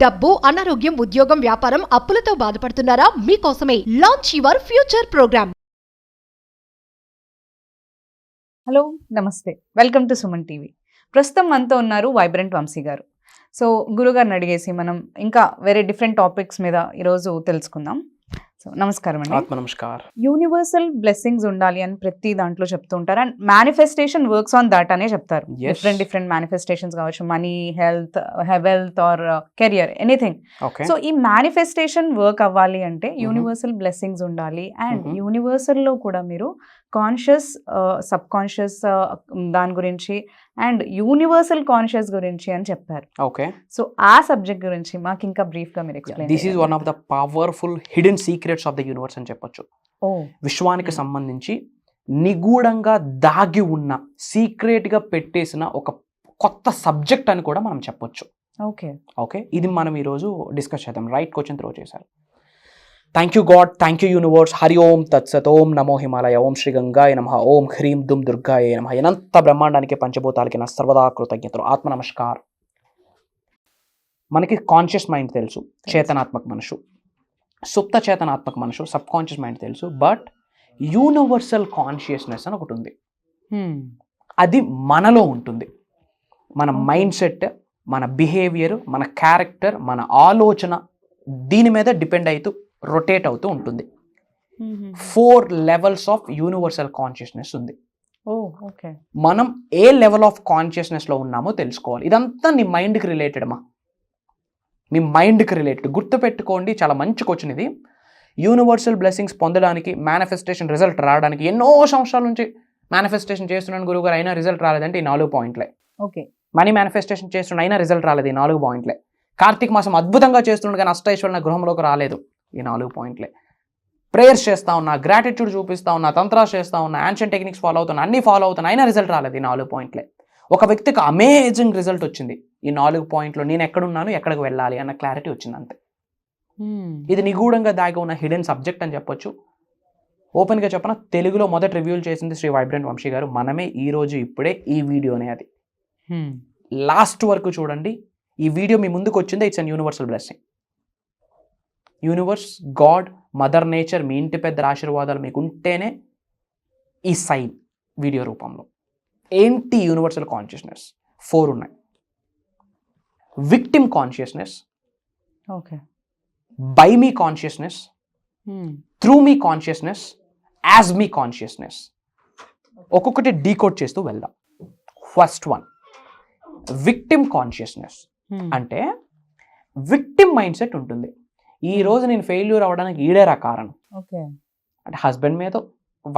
డబ్బు, అనారోగ్యం, ఉద్యోగం, వ్యాపారం, అప్పులతో బాధపడుతున్నారా? మీకోసమే launch your future program. Hello, నమస్తే, వెల్కమ్ టు సుమన్ టీవీ. ప్రస్తుతం మనతో ఉన్నారు వైబ్రెంట్ వంశీ గారు. సో గురుగారిని అడిగేసి మనం ఇంకా వేరే డిఫరెంట్ టాపిక్స్ మీద ఈరోజు తెలుసుకుందాం. సో నమస్కారం అండి. నమస్కారం. యూనివర్సల్ బ్లెస్సింగ్స్ ఉండాలి అని ప్రతి దాంట్లో చెప్తూ ఉంటారు. And manifestation works on that అనే చెప్తారు. డిఫరెంట్ మేనిఫెస్టేషన్స్ కావచ్చు, money, health or career, anything. So ఈ మేనిఫెస్టేషన్ వర్క్ అవ్వాలి అంటే యూనివర్సల్ బ్లెస్సింగ్స్ ఉండాలి. అండ్ యూనివర్సల్ లో కూడా మీరు కాన్షియస్, సబ్ కాన్షియస్ దాని గురించి అండ్ యూనివర్సల్ కాన్షియస్ గురించి అని చెప్పారు. ఓకే, సో ఆ సబ్జెక్ట్ గురించి మాకు ఇంకా బ్రీఫ్ గా మీరు explain. This is one of the powerful hidden secrets of the universe అని చెప్పొచ్చు. విశ్వానికి సంబంధించి నిగూఢంగా దాగి ఉన్న, సీక్రెట్ గా పెట్టేసిన ఒక కొత్త సబ్జెక్ట్ అని కూడా మనం చెప్పొచ్చు. ఓకే ఓకే, ఇది మనం ఈరోజు డిస్కస్ చేద్దాం. రైట్ క్వశ్చన్ త్రో చేశారు. Thank you God, thank you universe. Hari Om తత్సత్. ఓం నమో హిమాలయ. ఓం శ్రీ గంగాయ నమః. ఓం హ్రీం దుమ్ దుర్గాయ నమః. అనంత బ్రహ్మాండానికి, పంచభూతాలకి నా సర్వదా కృతజ్ఞతలు. ఆత్మ నమస్కారం. మనకి కాన్షియస్ మైండ్ తెలుసు, చేతనాత్మక మనసు, సుప్త చేతనాత్మక మనసు, సబ్ కాన్షియస్ మైండ్ తెలుసు. బట్ యూనివర్సల్ కాన్షియస్నెస్ అని ఒకటి ఉంది. అది మనలో ఉంటుంది. మన మైండ్ సెట్, మన బిహేవియర్, మన క్యారెక్టర్, మన ఆలోచన దీని మీద డిపెండ్ అవుతూ రొటేట్ అవుతూ ఉంటుంది. 4 levels ఆఫ్ యూనివర్సల్ కాన్షియస్నెస్ ఉంది. మనం ఏ లెవెల్ ఆఫ్ కాన్షియస్నెస్ లో ఉన్నామో తెలుసుకోవాలి. ఇదంతా నీ మైండ్కి రిలేటెడ్ అమ్మా, మీ మైండ్కి రిలేటెడ్. గుర్తుపెట్టుకోండి, చాలా మంచి క్వశ్చన్ ఇది. యూనివర్సల్ బ్లెస్సింగ్స్ పొందడానికి, మేనిఫెస్టేషన్ రిజల్ట్ రావడానికి ఎన్నో సంవత్సరాల నుంచి మేనిఫెస్టేషన్ చేస్తున్నాను గురువుగారు, అయినా రిజల్ట్ రాలేదంటే ఈ 4 పాయింట్లే. ఓకే, మనీ మేనిఫెస్టేషన్ చేస్తున్నా అయినా రిజల్ట్ రాలేదు, ఈ 4 పాయింట్లే. కార్తీక మాసం అద్భుతంగా చేస్తున్నాడు కానీ అష్టైశ్వర్య గృహంలోకి రాలేదు, ఈ 4 పాయింట్లే. ప్రేయర్స్ చేస్తా ఉన్నా, గ్రాటిట్యూడ్ చూపిస్తా ఉన్నా, తంత్రాస్ చేస్తా ఉన్నా, యాన్షియన్ టెక్నిక్స్ ఫాలో అవుతున్నా, అన్ని ఫాలో అవుతున్నా, అయినా రిజల్ట్ రాలేదు, ఈ 4 పాయింట్లే. ఒక వ్యక్తికి అమేజింగ్ రిజల్ట్ వచ్చింది ఈ 4 పాయింట్లో. నేను ఎక్కడున్నాను, ఎక్కడికి వెళ్ళాలి అన్న క్లారిటీ వచ్చింది, అంతే. ఇది నిగూఢంగా దాగి ఉన్న హిడెన్ సబ్జెక్ట్ అని చెప్పొచ్చు. ఓపెన్గా చెప్పిన తెలుగులో మొదటి రివ్యూలు చేసింది శ్రీ వైబ్రెంట్ వంశీ గారు. మనమే ఈ రోజు ఇప్పుడే ఈ వీడియోనే, అది లాస్ట్ వరకు చూడండి. ఈ వీడియో మీ ముందుకు వచ్చింది, it's an universal blessing. Universe, God, mother nature, మీ ఇంటి పెద్దల ఆశీర్వాదాలు మీకు ఉంటేనే ఈ సైన్ వీడియో రూపంలో. ఏంటి యూనివర్సల్ కాన్షియస్నెస్? 4 ఉన్నాయి. Victim consciousness, okay, by me consciousness, through me consciousness, as me consciousness. ఒక్కొక్కటి డీకోడ్ చేస్తూ వెళ్దాం. First one, victim consciousness. అంటే విక్టిమ్ మైండ్ సెట్ ఉంటుంది. ఈ రోజు నేను ఫెయిల్యూర్ అవ్వడానికి ఈడేరా కారణం. ఓకే, అంటే హస్బెండ్ మీదో,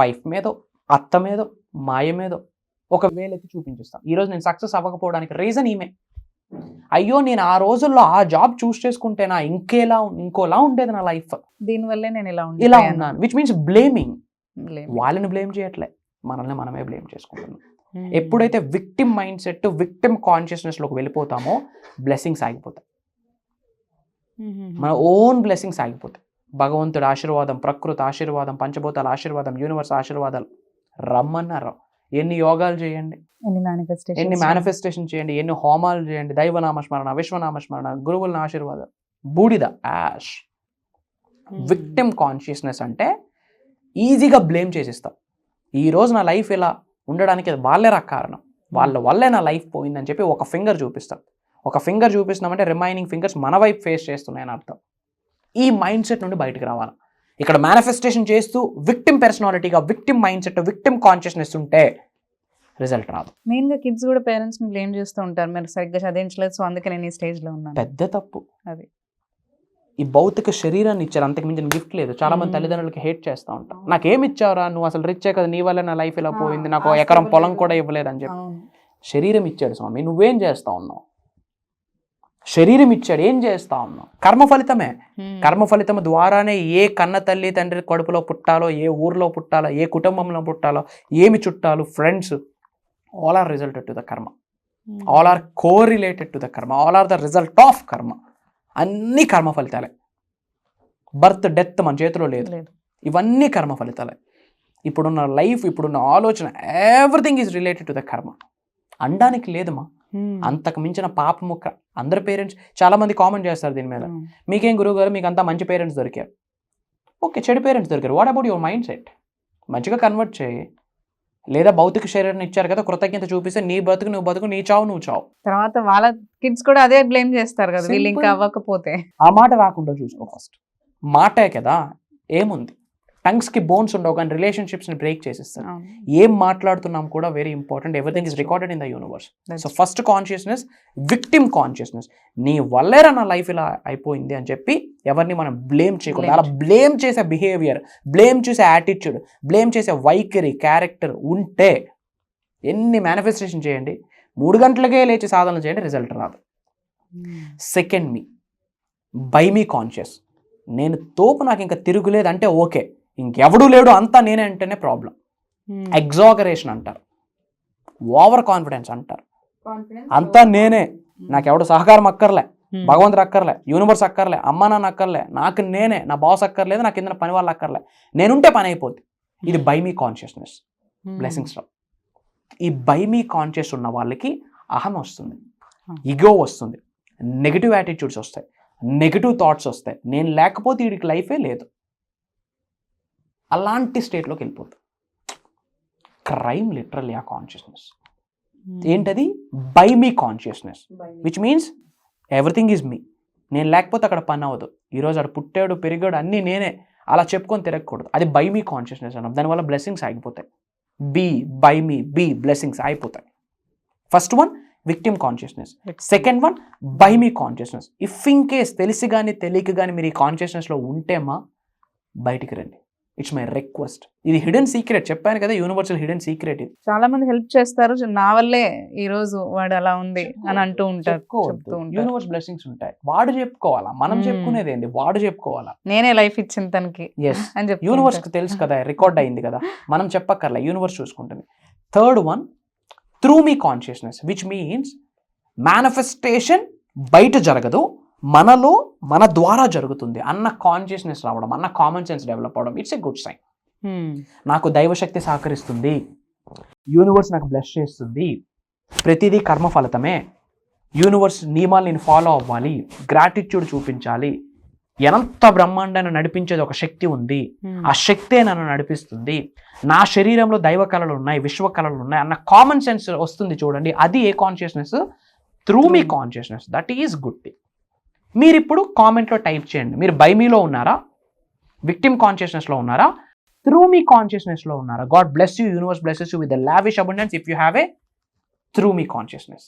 వైఫ్ మీదో, అత్త మీదో, మాయ మీదో ఒక వేలెత్తి చూపించేస్తాను. ఈరోజు నేను సక్సెస్ అవ్వకపోవడానికి రీజన్ ఈమె. అయ్యో, నేను ఆ రోజుల్లో ఆ జాబ్ చూస్ చేసుకుంటేనా ఇంకోలా ఉండేది నా లైఫ్, దీనివల్లే నేను ఇలా ఉన్నాను. Which means blaming. వాళ్ళని బ్లేమ్ చేయట్లే, మనల్ని మనమే బ్లేమ్ చేసుకుంటున్నాం. ఎప్పుడైతే విక్టిమ్ మైండ్ సెట్, విక్టిమ్ కాన్షియస్నెస్లోకి వెళ్ళిపోతామో బ్లెస్సింగ్స్ ఆగిపోతాయి. మన ఓన్ బ్లెస్సింగ్స్ ఆగిపోతాయి. భగవంతుడి ఆశీర్వాదం, ప్రకృతి ఆశీర్వాదం, పంచభూతాల ఆశీర్వాదం, యూనివర్స్ ఆశీర్వాదాలు రమ్మన్నారు. ఎన్ని యోగాలు చేయండి, ఎన్ని మేనిఫెస్టేషన్ చేయండి, ఎన్ని హోమాలు చేయండి, దైవనామస్మరణ, విశ్వనామస్మరణ, గురువుల ఆశీర్వాదం, బూడిద, యాష్. విక్టిమ్ కాన్షియస్నెస్ అంటే ఈజీగా బ్లేమ్ చేసేస్తాం. ఈరోజు నా లైఫ్ ఇలా ఉండడానికి వాళ్ళేరా కారణం, వాళ్ళ వల్లే నా లైఫ్ పోయిందని చెప్పి ఒక ఫింగర్ చూపిస్తాం. ఒక ఫింగర్ చూపిస్తున్నామంటే రిమైనింగ్ ఫింగర్స్ మన వైపు ఫేస్ చేస్తున్నాయని అర్థం. ఈ మైండ్ సెట్ నుండి బయటకు రావాలి. ఇక్కడ మేనిఫెస్టేషన్ చేస్తూ విక్టిమ్ పర్సనాలిటీగా, victim mind set, victim consciousness ఉంటే రిజల్ట్ రాదు. మెయిన్గా కిడ్స్ కూడా పేరెంట్స్ని బ్లేమ్ చేస్తూ ఉంటారు, మీరు సరిగ్గా చదివించలేదు, సో అందుకే నేను ఈ స్టేజ్లో ఉన్నాను. పెద్ద తప్పు అది. ఈ భౌతిక శరీరాన్ని ఇచ్చారు, అంతకు మించిన గిఫ్ట్ లేదు. చాలా మంది తల్లిదండ్రులకి హేట్ చేస్తూ ఉంటాం. నాకేమి ఇచ్చావురా, నువ్వు అసలు రిచ్చే కదా, నీ వల్ల నా లైఫ్ ఇలా పోయింది, నాకు ఎకరం పొలం కూడా ఇవ్వలేదు అని చెప్పి. శరీరం ఇచ్చాడు స్వామి, నువ్వేం చేస్తా ఉన్నావు? శరీరం ఇచ్చాడు, ఏం చేస్తా ఉన్నావు? కర్మ ఫలితమే. కర్మ ఫలితం ద్వారానే ఏ కన్న తల్లి తండ్రి కడుపులో పుట్టాలో, ఏ ఊర్లో పుట్టాలో, ఏ కుటుంబంలో పుట్టాలో, ఏమి చుట్టాలు, friends, all are resulted to the karma. All are correlated to the karma. All are the result of karma. అన్ని కర్మ ఫలితాలే. బర్త్, డెత్ మన చేతిలో లేదు. ఇవన్నీ కర్మ ఫలితాలే. ఇప్పుడున్న లైఫ్, ఇప్పుడున్న ఆలోచన, everything is related to the కర్మ. అనడానికి లేదమ్మా. అంతకు మించిన పాపము అందరి పేరెంట్స్ చాలా మంది కామెంట్ చేస్తారు దీని మీద, మీకేం గురువు గారు మీకు అంతా మంచి పేరెంట్స్ దొరికారు. ఓకే, చెడు పేరెంట్స్ దొరికారు. What about your mind set? మంచిగా కన్వర్ట్ చేయి. లేదా భౌతిక శరీరాన్ని ఇచ్చారు కదా, కృతజ్ఞత చూపిస్తే నీ బతుకు నువ్వు బతుకు, నీ చావు నువ్వు చావు. తర్వాత వాళ్ళ కిడ్స్ కూడా అదే బ్లేమ్ చేస్తారు కదా, వీళ్ళు ఇంకా అవ్వకపోతే. ఆ మాట రాకుండా చూసుకో ఫస్ట్. మాటే కదా, ఏముంది, టంగ్స్ కి బోన్స్ ఉండవు కానీ రిలేషన్షిప్స్ ని బ్రేక్ చేసిస్తారు. ఏం మాట్లాడుతున్నాం కూడా very important. Everything is recorded in the universe. So first consciousness, victim consciousness. నీ వల్లేరా నా లైఫ్ ఇలా అయిపోయింది అని చెప్పి ఎవరిని మనం బ్లేమ్ చేయకూడదు. అలా బ్లేమ్ చేసే బిహేవియర్, బ్లేమ్ చేసే యాటిట్యూడ్, బ్లేమ్ చేసే వైఖరి, క్యారెక్టర్ ఉంటే ఎన్ని మేనిఫెస్టేషన్ చేయండి, 3 గంటలకే లేచి సాధనలు చేయండి, రిజల్ట్ రాదు. Second me, by me conscious. నేను తోపు, నాకు ఇంకా తిరుగులేదు అంటే ఓకే, ఇంకెవడూ లేడు అంతా నేనే అంటేనే ప్రాబ్లం. ఎగ్జాగరేషన్ అంటారు, ఓవర్ కాన్ఫిడెన్స్ అంటారు. అంతా నేనే, నాకెవడు సహకారం అక్కర్లే, భగవంతుడు అక్కర్లే, యూనివర్స్ అక్కర్లే, అమ్మ నాన్న అక్కర్లే, నాకు నేనే, నా బాస్ అక్కర్లేదు, నాకు కింద పని వాళ్ళు అక్కర్లే, నేనుంటే పని అయిపోద్ది. ఇది బై మీ కాన్షియస్నెస్, బ్లెస్సింగ్స్ రావు. ఈ బై మీ కాన్షియస్ ఉన్న వాళ్ళకి అహం వస్తుంది, ఇగో వస్తుంది, నెగిటివ్ యాటిట్యూడ్స్ వస్తాయి, నెగిటివ్ థాట్స్ వస్తాయి. నేను లేకపోతే వీడికి లైఫే లేదు, అలాంటి స్టేట్లోకి వెళ్ళిపోతుంది. క్రైమ్ లిటరల్లీ ఆ కాన్షియస్నెస్. ఏంటది? By me consciousness, which means everything is me. నేను లేకపోతే అక్కడ పని అవ్వదు. ఈరోజు అక్కడ పుట్టాడు పెరిగాడు అన్నీ నేనే అలా చెప్పుకొని తిరగకూడదు. అది బై మీ కాన్షియస్నెస్ అన్నాం. దానివల్ల బ్లెస్సింగ్స్ ఆగిపోతాయి. Be by me, be blessings అయిపోతాయి. First one victim consciousness, second one by me consciousness. If in case తెలిసి కానీ తెలియక కానీ మీరు ఈ కాన్షియస్నెస్లో ఉంటేమా బయటికి రండి. It's my request. ఇది హిడెన్ సీక్రెట్, చెప్పాను కదా, యూనివర్సల్ హిడెన్ సీక్రెట్. ఇది చాలా మంది హెల్ప్ చేస్తారు, నా వల్లే ఈ రోజు వాడు అలా ఉంది అని అంటూ ఉంటారు. యూనివర్స్ బ్లెస్సింగ్స్ ఉంటాయి, వాడు చెప్పుకోవాలా, మనం చెప్పుకునేది ఏంటి, వాడు చెప్పుకోవాలా. నేనే లైఫ్ ఇచ్చింది తనకి అని చెప్పి యూనివర్స్ కి తెలుసు కదా, రికార్డ్ అయింది కదా, మనం చెప్పక్కర్లే, యూనివర్స్ చూసుకుంటుంది. Third one through me consciousness, which means manifestation బయట జరగదు, మనలో మన ద్వారా జరుగుతుంది అన్న కాన్షియస్నెస్ రావడం, అన్న కామన్ సెన్స్ డెవలప్ అవడం. It's a good sign. నాకు దైవశక్తి సహకరిస్తుంది, యూనివర్స్ నాకు బ్లెస్ చేస్తుంది, ప్రతిదీ కర్మ ఫలితమే, యూనివర్స్ నియమాలు నేను ఫాలో అవ్వాలి, గ్రాటిట్యూడ్ చూపించాలి, ఎంత బ్రహ్మాండాన్ని నడిపించేది ఒక శక్తి ఉంది, ఆ శక్తే నన్ను నడిపిస్తుంది, నా శరీరంలో దైవ కళలు ఉన్నాయి, విశ్వ కళలు ఉన్నాయి అన్న కామన్ సెన్స్ వస్తుంది. చూడండి, అది ఏ consciousness? Through me consciousness. That is good thing. మీరు ఇప్పుడు కామెంట్లో టైప్ చేయండి, మీరు బై మీలో ఉన్నారా, విక్టిమ్ కాన్షియస్నెస్లో ఉన్నారా, త్రూ మీ కాన్షియస్నెస్లో ఉన్నారా? God bless you, universe blesses you with the lavish abundance if you have a through me consciousness,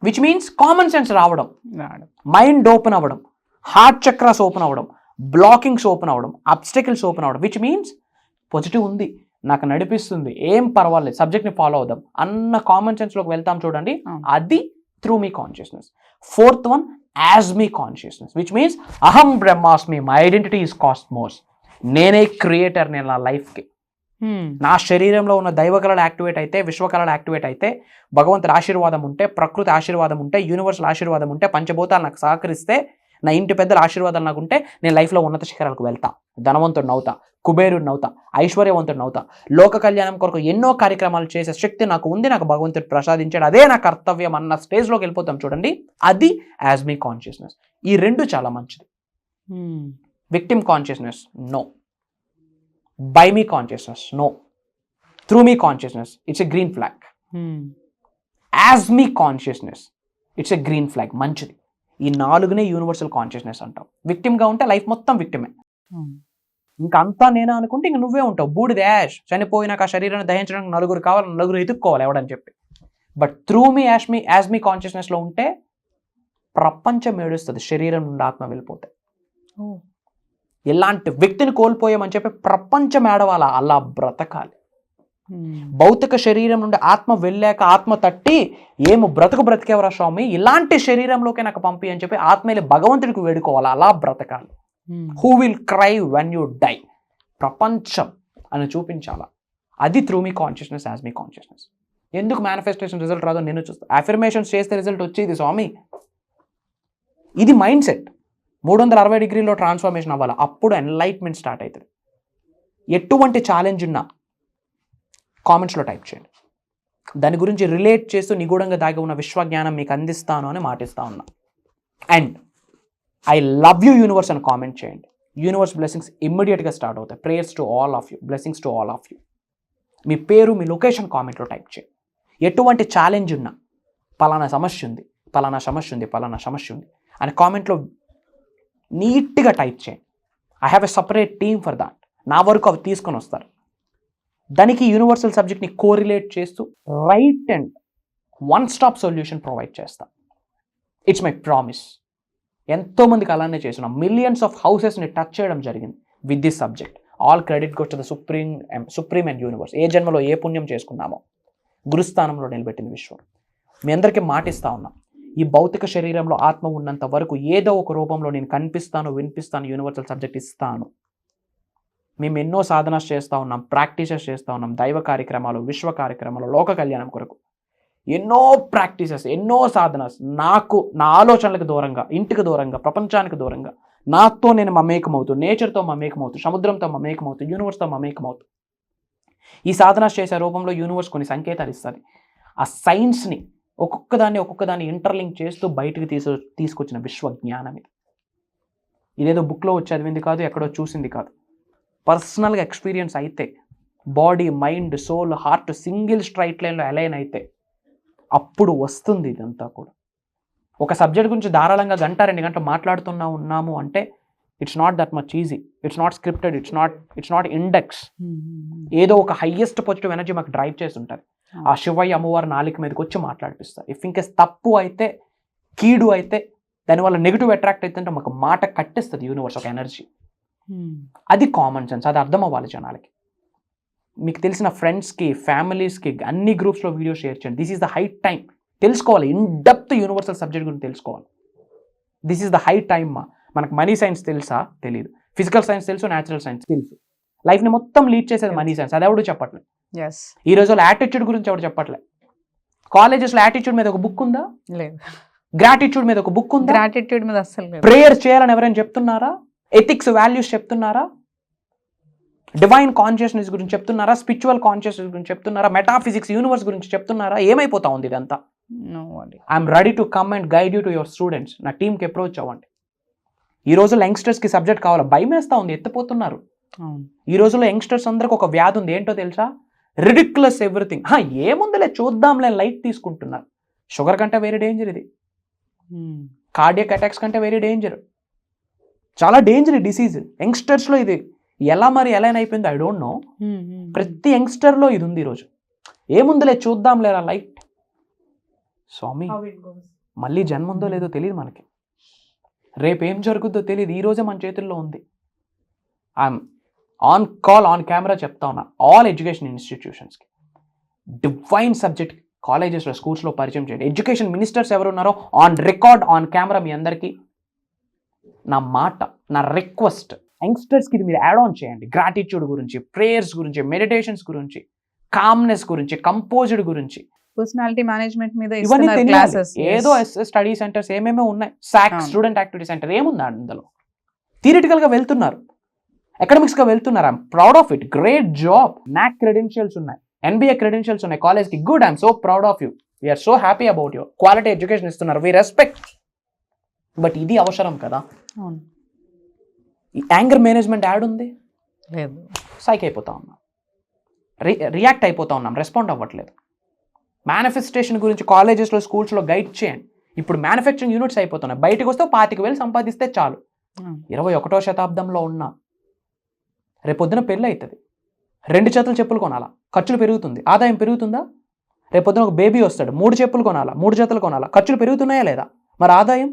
which means common sense రావడం, మైండ్ ఓపెన్ అవ్వడం, హార్ట్ చక్రాస్ ఓపెన్ అవ్వడం, బ్లాకింగ్స్ ఓపెన్ అవ్వడం, obstacles open అవ్వడం, which means positive ఉంది, నాకు నడిపిస్తుంది, ఏం పర్వాలేదు, సబ్జెక్ట్ని ఫాలో అవుదాం అన్న కామన్ సెన్స్లోకి వెళ్తాం. చూడండి, అది through me consciousness. Fourth one as me consciousness, which means అహం బ్రహ్మాస్మి, మై ఐడెంటిటీ ఈజ్ కాస్మోస్. నేనే క్రియేటర్, నేను నా లైఫ్కి. నా శరీరంలో ఉన్న దైవకళలు యాక్టివేట్ అయితే, విశ్వకళలు యాక్టివేట్ అయితే, భగవంతుడి ఆశీర్వాదం ఉంటే, ప్రకృతి ఆశీర్వాదం ఉంటే, యూనివర్సల్ ఆశీర్వాదం ఉంటే, పంచభూతాలు నాకు సహకరిస్తే, నా ఇంటి పెద్దల ఆశీర్వాదాలు నాకు ఉంటే, నేను లైఫ్లో ఉన్నత శిఖరాలకు వెళ్తా, ధనవంతుడిని అవుతా, కుబేరుడిని అవుతా, ఐశ్వర్యవంతుడిని అవుతా, లోక కళ్యాణం కొరకు ఎన్నో కార్యక్రమాలు చేసే శక్తి నాకు ఉంది, నాకు భగవంతుడు ప్రసాదించాడు, అదే నా కర్తవ్యం అన్న స్టేజ్లోకి వెళ్ళిపోతాం. చూడండి, అది యాజ్ మీ కాన్షియస్నెస్. ఈ రెండు చాలా మంచిది. Victim consciousness no, by me consciousness no, through me consciousness it's a green flag, as me consciousness it's a green flag, మంచిది. ఈ 4నే యూనివర్సల్ కాన్షియస్నెస్ అంటాం. విక్టిమ్గా ఉంటే లైఫ్ మొత్తం విక్టిమే, ఇంకా అంతా నేనే అనుకుంటే ఇంక నువ్వే ఉంటావు, బూడిద యాష్. చనిపోయినాక ఆ శరీరాన్ని దహించడానికి నలుగురు కావాలి, నలుగురు ఎదుక్కోవాలి ఎవడని చెప్పి. బట్ త్రూ మీ యాజ్ మీ కాన్షియస్నెస్లో ఉంటే ప్రపంచం ఏడుస్తుంది, శరీరం నుండి ఆత్మ వెళ్ళిపోతాయి. ఇలాంటి వ్యక్తిని కోల్పోయామని చెప్పి ప్రపంచం ఏడవాలా, అలా బ్రతకాలి. భౌతిక శరీరం నుండి ఆత్మ వెళ్ళాక ఆత్మ తట్టి ఏమో బ్రతికేవరా స్వామి, ఇలాంటి శరీరంలోకి నాకు పంపి అని చెప్పి ఆత్మలే భగవంతుడికి వేడుకోవాలి, అలా బ్రతకాలి. Who will cry when you die, ప్రపంచం అని చూపించాలా. అది through me consciousness, as me consciousness. ఎందుకు మేనిఫెస్టేషన్ రిజల్ట్ రాదో నేను చూస్తా, అఫర్మేషన్స్ చేస్తే రిజల్ట్ వచ్చేది స్వామి. ఇది మైండ్ సెట్. 360 డిగ్రీలో ట్రాన్స్ఫర్మేషన్ అవ్వాలి, అప్పుడు ఎన్లైట్మెంట్ స్టార్ట్ అవుతుంది. ఎటువంటి ఛాలెంజ్ ఉన్నా కామెంట్స్లో టైప్ చేయండి, దాని గురించి రిలేట్ చేస్తూ నిగూఢంగా దాగి ఉన్న విశ్వజ్ఞానం మీకు అందిస్తాను అని మాటిస్తా ఉన్నా. And I love you universe అని కామెంట్ చేయండి. యూనివర్స్ బ్లెస్సింగ్స్ ఇమ్మీడియట్గా స్టార్ట్ అవుతాయి. Prayers to all of you, blessings to all of you. మీ పేరు, మీ లొకేషన్ కామెంట్లో టైప్ చేయండి. ఎటువంటి ఛాలెంజ్ ఉన్నా, పలానా సమస్య ఉంది, పలానా సమస్య ఉంది, పలానా సమస్య ఉంది అని కామెంట్లో నీట్గా టైప్ చేయండి. I have a separate team for that. నా వరకు అవి తీసుకొని వస్తారు. దానికి యూనివర్సల్ సబ్జెక్ట్ని కోరిలేట్ చేస్తూ right and one stop solution provide చేస్తా. It's my promise. ఎంతోమందికి అలానే చేస్తున్నాం. మిలియన్స్ ఆఫ్ హౌసెస్ని టచ్ చేయడం జరిగింది with this subject. All credit goes to the supreme and universe. ఏ జన్మలో ఏ పుణ్యం చేసుకున్నామో గురుస్థానంలో నిలబెట్టింది విశ్వం. మీ అందరికీ మాటిస్తా ఉన్నాం, ఈ భౌతిక శరీరంలో ఆత్మ ఉన్నంత వరకు ఏదో ఒక రూపంలో నేను కనిపిస్తాను, వినిపిస్తాను, యూనివర్సల్ సబ్జెక్ట్ ఇస్తాను. మేము ఎన్నో సాధనాలు చేస్తూ ఉన్నాం, ప్రాక్టీసెస్ చేస్తూ ఉన్నాం, దైవ కార్యక్రమాలు, విశ్వ కార్యక్రమాలు, లోక కళ్యాణం కొరకు ఎన్నో ప్రాక్టీసెస్, ఎన్నో సాధనాస్. నాకు నా ఆలోచనలకు దూరంగా, ఇంటికి దూరంగా, ప్రపంచానికి దూరంగా, నాతో నేను మమేకమవుతూ, నేచర్తో మమేకమవుతూ, సముద్రంతో మమేకమవుతూ, యూనివర్స్తో మమేకమవుతూ ఈ సాధనాస్ చేసే రూపంలో యూనివర్స్ కొన్ని సంకేతాలు ఇస్తుంది. ఆ సైన్స్ని ఒక్కొక్కదాన్ని ఇంటర్లింక్ చేస్తూ బయటకు తీసుకొచ్చిన విశ్వ జ్ఞానం ఇది. ఇదేదో బుక్లో వచ్చి చదివింది కాదు, ఎక్కడో చూసింది కాదు. పర్సనల్గా ఎక్స్పీరియన్స్ అయితే, body, mind, soul, heart single straight లైన్లో అలైన్ అయితే అప్పుడు వస్తుంది ఇదంతా కూడా. ఒక సబ్జెక్ట్ గురించి ధారాళంగా 1-2 గంటలు ఉన్నాము అంటే it's not that much easy. It's not scripted, it's not index. ఏదో ఒక హయ్యెస్ట్ పాజిటివ్ ఎనర్జీ మాకు డ్రైవ్ చేస్తుంటుంది. ఆ శివయ్య అమ్మవారు నాలుక మీదకి వచ్చి మాట్లాడిపిస్తారు. ఇఫ్ ఇంకేస్ తప్పు అయితే, కీడు అయితే, దానివల్ల నెగిటివ్ అట్రాక్ట్ అయితే మాకు మాట కట్టేస్తుంది యూనివర్స్, ఒక ఎనర్జీ. అది కామన్ సెన్స్. అది అర్థం అవ్వాలి జనాలకి. మీకు తెలిసిన ఫ్రెండ్స్కి, ఫ్యామిలీస్కి, అన్ని గ్రూప్స్లో వీడియో షేర్ చేయండి. This is the high time. తెలుసుకోవాలి, ఇన్ డెప్త్ యూనివర్సల్ సబ్జెక్ట్ గురించి తెలుసుకోవాలి. This is the high time. మనకు మనీ సైన్స్ తెలుసా? తెలియదు. ఫిజికల్ సైన్స్ తెలుసు, న్యాచురల్ సైన్స్ తెలుసు. లైఫ్ని మొత్తం లీడ్ చేసేది మనీ సైన్స్. అది ఎవడు చెప్పట్లేదు. ఈ రోజుల్లో యాటిట్యూడ్ గురించి ఎవడు చెప్పట్లేదు. కాలేజెస్లో యాటిట్యూడ్ మీద ఒక బుక్ ఉందా? లేదు. గ్రాటిట్యూడ్ మీద ఒక బుక్ ఉందా? గ్రాటిట్యూడ్ మీద అసలు లేదు. ప్రేయర్ చేయాలని ఎవరైనా చెప్తున్నారా? ఎథిక్స్, వాల్యూస్ చెప్తున్నారా? డివైన్ కాన్షియస్నెస్ గురించి చెప్తున్నారా? స్పిరిచువల్ కాన్షియస్నెస్ గురించి చెప్తున్నారా? మెటాఫిజిక్స్, యూనివర్స్ గురించి చెప్తున్నారా? ఏమైపోతా ఉంది ఇదంతా? I'm ready to come and guide you to your students. నా టీంకి అప్రోచ్ అవ్వండి. ఈ రోజుల్లో యంగ్స్టర్స్కి సబ్జెక్ట్ కావాలా? భయం వేస్తూ ఉంది, ఎత్తిపోతున్నారు. ఈ రోజుల్లో యంగ్స్టర్స్ అందరికి ఒక వ్యాధి ఉంది. ఏంటో తెలుసా? Ridiculous everything. ఏముందిలే చూద్దాంలే, లైట్ తీసుకుంటున్నారు. షుగర్ కంటే వెరీ డేంజర్ ఇది. కార్డియక్ అటాక్స్ కంటే వెరీ డేంజర్. చాలా డేంజర్ ఈ డిసీజ్. యంగ్స్టర్స్లో ఇది ఎలా అయిపోయిందో ఐ డోంట్ నో. ప్రతి యంగ్స్టర్లో ఇది ఉంది ఈరోజు. ఏముందిలే చూద్దాంలేరా లైట్. స్వామి, మళ్ళీ జన్మ ఉందో లేదో తెలియదు మనకి. రేపు ఏం జరుగుద్దో తెలియదు. ఈరోజే మన చేతుల్లో ఉంది. I'm on call, on camera చెప్తా ఉన్నా ఆల్ ఎడ్యుకేషన్ ఇన్స్టిట్యూషన్స్కి డివైన్ సబ్జెక్ట్ కాలేజెస్లో, స్కూల్స్లో పరిచయం చేయండి. ఎడ్యుకేషన్ మినిస్టర్స్ ఎవరు ఉన్నారో ఆన్ రికార్డ్, ఆన్ కెమెరా మీ అందరికీ నా మాట, నా రిక్వెస్ట్, యంగ్స్టర్స్కి ఇది మీరు యాడ్ ఆన్ చేయండి. గ్రాటిట్యూడ్ గురించి, ప్రేయర్స్ గురించి, మెడిటేషన్స్ గురించి, కామ్నెస్ గురించి, కంపోజ్డ్ గురించి, పర్సనాలిటీ మేనేజ్మెంట్ మీద ఇవన్నీ తెలియాలి. ఏదో స్టడీ సెంటర్స్ ఏమేమో ఉన్నాయి. సాక్ స్టూడెంట్ యాక్టివిటీ సెంటర్ ఏముంది అందులో? థియరిటికల్గా వెళ్తున్నారు, అకాడమిక్స్గా వెళ్తున్నారు. I'm proud of it. Great job. నాక్ క్రెడెన్షియల్స్ ఉన్నాయి, NBA క్రెడెన్షియల్స్ ఉన్నాయి కాలేజ్కి. Good. I'm so proud of you. We're so happy about you. Quality education ఇస్తున్నారు. We respect. బట్ ఇది అవసరం కదా. ఈ యాంగర్ మేనేజ్మెంట్ యాడ్ ఉంది లేదు. సైక్ అయిపోతా ఉన్నాం, రియాక్ట్ అయిపోతా ఉన్నాం, రెస్పాండ్ అవ్వట్లేదు. మేనిఫెస్టేషన్ గురించి కాలేజెస్లో, స్కూల్స్లో గైడ్ చేయండి. ఇప్పుడు మ్యానుఫ్యాక్చరింగ్ యూనిట్స్ అయిపోతున్నాయి. బయటకు వస్తే 25,000 సంపాదిస్తే చాలు. 21వ శతాబ్దంలో ఉన్నా. రేపొద్దున పెళ్ళి అవుతుంది, 2 చేతులు చెప్పులు కొనాలా, ఖర్చులు పెరుగుతుంది. ఆదాయం పెరుగుతుందా? రేపొద్దున ఒక బేబీ వస్తాడు, 3 చెప్పులు కొనాలా, 3 జతలు కొనాలా, ఖర్చులు పెరుగుతున్నాయా లేదా? మరి ఆదాయం?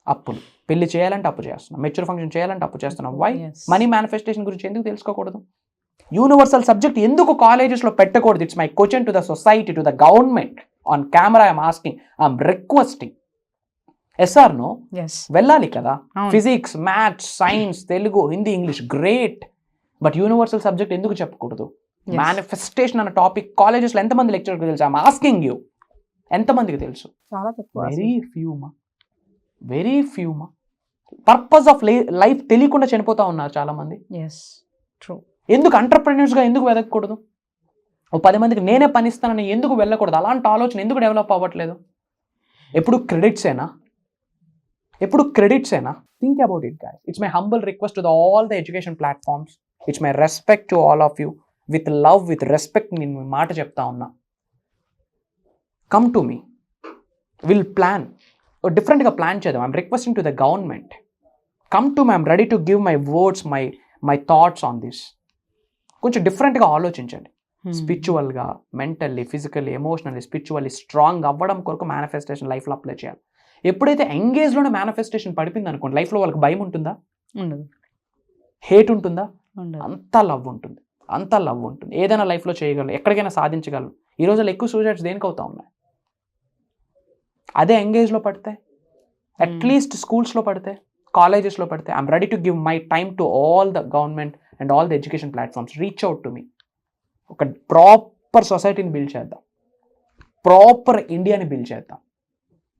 అప్పులు. పెళ్లి చేయాలంటే అప్పు చేస్తున్నాం, మెచ్యూర్ ఫంక్షన్ చేయాలంటే అప్పు చేస్తున్నాం. వై? మనీ మేనిఫెస్టేషన్ గురించి ఎందుకు తెలుసుకోకూడదు? యూనివర్సల్ సబ్జెక్ట్ ఎందుకు కాలేజెస్లో పెట్టకూడదు? It's my question to the society, to the government. On camera I'm asking, I'm requesting. Yes or no? వెళ్ళాలి కదా. Physics, maths, science, Telugu, Hindi, English great. But universal subject ఎందుకు చెప్పకూడదు? మేనిఫెస్టేషన్ అన్న టాపిక్ కాలేజెస్లో ఎంతమంది లెక్చర్కి తెలుసు? I'm asking you. ఎంతమందికి తెలుసు? చాలా తక్కువ. వెరీ ఫ్యూ మా. పర్పస్ ఆఫ్ లైఫ్ తెలియకుండా చనిపోతా ఉన్నారు చాలా మంది. ట్రూ. ఎందుకు ఎంటర్‌ప్రెన్యూర్స్గా ఎందుకు వెదకూడదు? ఓ 10 మందికి నేనే పనిస్తానని ఎందుకు వెళ్ళకూడదు? అలాంటి ఆలోచన ఎందుకు డెవలప్ అవ్వట్లేదు? ఎప్పుడు క్రెడిట్సేనా? Think about it guys. It's my humble request to all the education platforms. It's my respect to all of you. With love, with respect నేను మీ మాట చెప్తా ఉన్నా. Come to me, will plan, డిఫరెంట్గా ప్లాన్ చేద్దాం. I'm requesting to the government, come to me, I'm ready to give my words, my thoughts on this. కొంచెం డిఫరెంట్గా ఆలోచించండి. స్పిరిచువల్గా, mentally, physically, emotionally, spiritually strong అవ్వడం కొరకు మేనిఫెస్టేషన్ లైఫ్లో అప్లై చేయాలి. ఎప్పుడైతే ఎంగేజ్లోనే మేనిఫెస్టేషన్ పడిపోయింది అనుకోండి, లైఫ్లో వాళ్ళకి భయం ఉంటుందా? ఉండదు. హేట్ ఉంటుందా? ఉండదు. అంతా లవ్ ఉంటుంది. ఏదైనా లైఫ్లో చేయగలరు, ఎక్కడికైనా సాధించగలరు. ఈ రోజుల్లో ఎక్కువ సూసైడ్స్ దేనికి అవుతా ఉన్నాయి? అదే ఎంగేజ్లో పడితే, అట్లీస్ట్ స్కూల్స్లో పడితే, కాలేజెస్లో పడితే. I'm ready to give my time to all the government and all the education platforms. Reach out to me. ఒక ప్రాపర్ సొసైటీని బిల్డ్ చేద్దాం, ప్రాపర్ ఇండియాని బిల్డ్ చేద్దాం.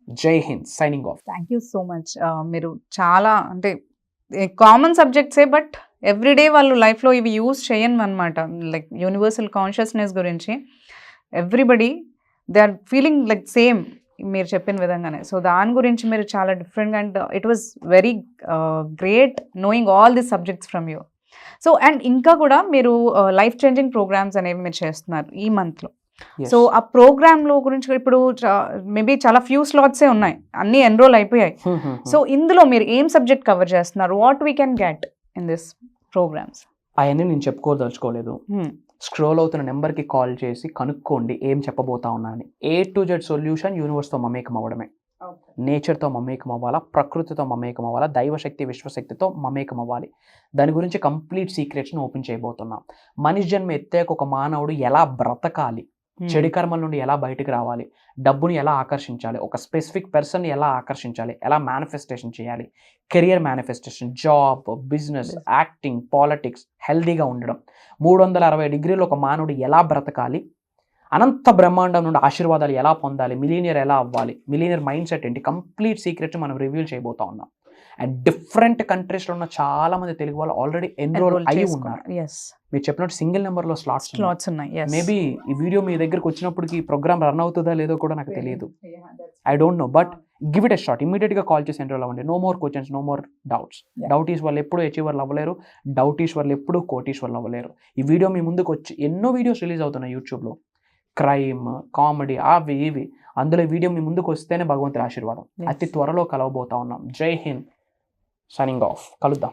జై Hind. Signing off. Thank you so much. మీరు చాలా అంటే కామన్ సబ్జెక్ట్సే, బట్ ఎవ్రీడే వాళ్ళు లైఫ్లో ఇవి యూజ్ చేయను అనమాట. లైక్ యూనివర్సల్ కాన్షియస్నెస్ గురించి everybody they are feeling like same మీరు చెప్పిన విధంగానే. సో దాని గురించి మీరు చాలా డిఫరెంట్గా, and it was very great knowing all this subjects from you. So and ఇంకా కూడా మీరు లైఫ్ చేంజింగ్ ప్రోగ్రామ్స్ అనేవి మీరు చేస్తున్నారు ఈ మంత్లో. సో ఆ ప్రోగ్రామ్లో గురించి ఇప్పుడు మేబీ చాలా ఫ్యూ స్లాట్సే ఉన్నాయి, అన్నీ ఎన్రోల్ అయిపోయాయి. సో ఇందులో మీరు ఏం సబ్జెక్ట్ కవర్ చేస్తున్నారు? What we can get in this programs? అవన్నీ నేను చెప్పుకోదలుచుకోలేదు. స్క్రోల్ అవుతున్న నెంబర్కి కాల్ చేసి కనుక్కోండి ఏం చెప్పబోతా ఉన్నానని. A to Z సొల్యూషన్ యూనివర్స్తో మమేకం అవ్వడమే. నేచర్తో మమేకం అవ్వాలా, ప్రకృతితో మమేకం అవ్వాలా, దైవశక్తి విశ్వశక్తితో మమేకం అవ్వాలి. దాని గురించి కంప్లీట్ సీక్రెట్స్ని ఓపెన్ చేయబోతున్నాం. మనిషి జన్మ ఎత్తాక ఒక మానవుడు ఎలా బ్రతకాలి, చెడు కర్మల నుండి ఎలా బయటకు రావాలి, డబ్బుని ఎలా ఆకర్షించాలి, ఒక స్పెసిఫిక్ పర్సన్ని ఎలా ఆకర్షించాలి, ఎలా మేనిఫెస్టేషన్ చేయాలి, career manifestation, job, business, acting, politics, హెల్దీగా ఉండడం, 360 డిగ్రీలు ఒక మానవుడు ఎలా బ్రతకాలి, అనంత బ్రహ్మాండం నుండి ఆశీర్వాదాలు ఎలా పొందాలి, మిలీనియర్ ఎలా అవ్వాలి, మిలీనియర్ మైండ్ సెట్ ఏంటి, కంప్లీట్ సీక్రెట్స్ మనం రివీల్ చేయబోతా ఉన్నాం. అండ్ డిఫరెంట్ కంట్రీస్లో ఉన్న చాలా మంది తెలుగు వాళ్ళు ఆల్రెడీ ఎన్రోల్ అయ్యి ఉన్నారు. మీరు చెప్పినట్టు సింగిల్ నెంబర్లో స్లాట్స్ ఉన్నాయి. మేబీ ఈ వీడియో మీ దగ్గరకు వచ్చినప్పటికి ఈ ప్రోగ్రామ్ రన్ అవుతుందా లేదో కూడా నాకు తెలియదు. I don't know, but give it a shot. ఇమీడియట్గా కాల్ చేసి ఎన్రోల్ అవ్వండి. No more questions, no more doubts. డౌటీస్ వాళ్ళు ఎప్పుడు అచీవర్లు అవ్వలేరు, డౌటీశ్వర్లు ఎప్పుడు కోటీశ్వర్లు అవ్వలేరు. ఈ వీడియో మీ ముందుకు వచ్చి ఎన్నో వీడియోస్ రిలీజ్ అవుతున్నాయి యూట్యూబ్లో, క్రైమ్, కామెడీ, అవి ఇవి. అందులో వీడియో మీ ముందుకు వస్తేనే భగవంతుడి ఆశీర్వాదం. అతి త్వరలో కలవబోతా ఉన్నాం. జై హింద్. Signing off. కలుద్దాం.